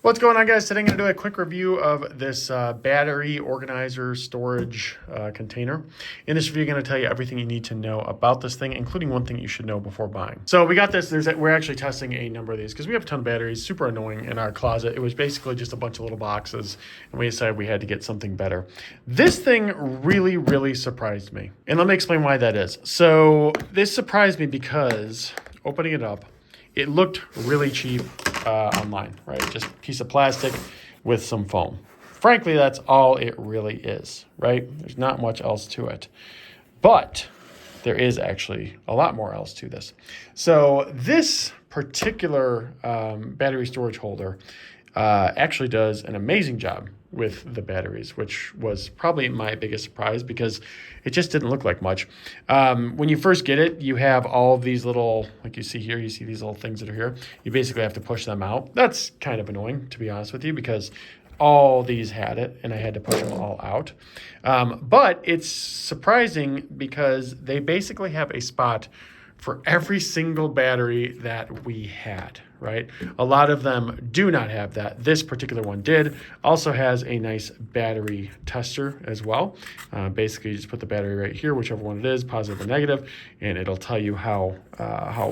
What's going on, guys? Today I'm going to do a quick review of this battery organizer storage container. In this video, I'm going to tell you everything you need to know about this thing, including one thing you should know before buying. So we got this. We're actually testing a number of these because we have a ton of batteries, super annoying in our closet. It was basically just a bunch of little boxes, and we decided we had to get something better. This thing really, really surprised me. And let me explain why that is. So this surprised me because opening it up, it looked really cheap online, right? Just a piece of plastic with some foam. Frankly, that's all it really is, right? There's not much else to it. But there is actually a lot more else to this. So this particular battery storage holder actually does an amazing job with the batteries, which was probably my biggest surprise because it just didn't look like much. When you first get it, you have all of these little, like you see here, you see these little things that are here. You basically have to push them out. That's kind of annoying, to be honest with you, because all these had it and I had to push them all out. But it's surprising because they basically have a spot for every single battery that we had, right? A lot of them do not have that. This particular one did. Also has a nice battery tester as well. Basically, you just put the battery right here, whichever one it is, positive or negative, and it'll tell you how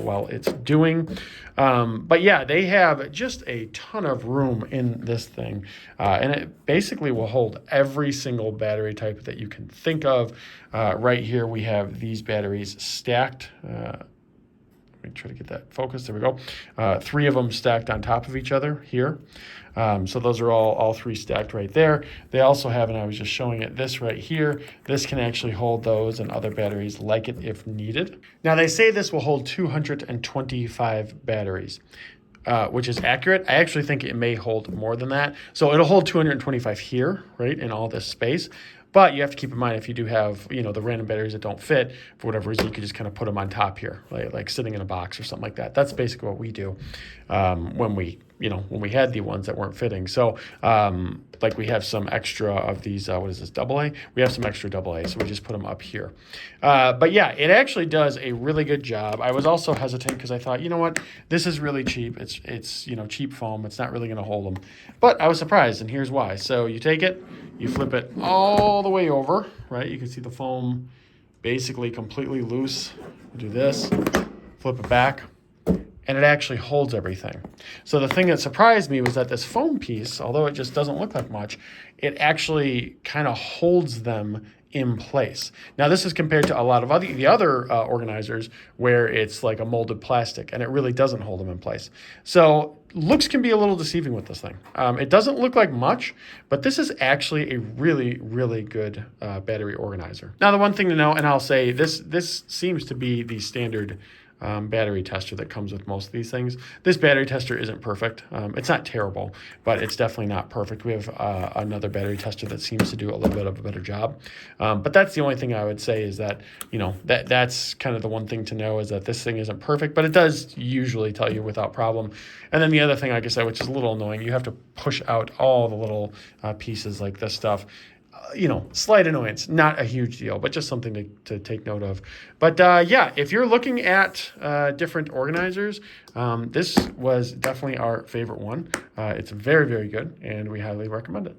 well it's doing. But yeah, they have just a ton of room in this thing, and it basically will hold every single battery type that you can think of. Right here, we have these batteries stacked. Let me try to get that focused. There we go. 3 of them stacked on top of each other here. So those are all 3 stacked right there. They also have, and I was just showing it, this right here. This can actually hold those and other batteries like it if needed. Now they say this will hold 225 batteries. Which is accurate. I actually think it may hold more than that. So it'll hold 225 here, right, in all this space. But you have to keep in mind, if you do have, the random batteries that don't fit, for whatever reason, you could just kind of put them on top here, like sitting in a box or something like that. That's basically what we do when we had the ones that weren't fitting. So like we have some extra of these, what is this, AA? We have some extra AA, so we just put them up here. But yeah, it actually does a really good job. I was also hesitant because I thought, you know what, this is really cheap. It's cheap foam. It's not really going to hold them. But I was surprised, and here's why. So you take it, you flip it all the way over, right? You can see the foam basically completely loose. Do this, flip it back, and it actually holds everything. So the thing that surprised me was that this foam piece, although it just doesn't look like much, it actually kind of holds them in place. Now this is compared to a lot of the other organizers where it's like a molded plastic and it really doesn't hold them in place. So looks can be a little deceiving with this thing. It doesn't look like much, but this is actually a really, really good battery organizer. Now the one thing to know, and I'll say this seems to be the standard battery tester that comes with most of these things. This battery tester isn't perfect. It's not terrible, but it's definitely not perfect. We have another battery tester that seems to do a little bit of a better job. But that's the only thing I would say is that, that's kind of the one thing to know is that this thing isn't perfect, but it does usually tell you without problem. And then the other thing, like I said, which is a little annoying, you have to push out all the little pieces like this stuff. Slight annoyance, not a huge deal, but just something to take note of. But yeah, if you're looking at different organizers, this was definitely our favorite one. It's very, very good, and we highly recommend it.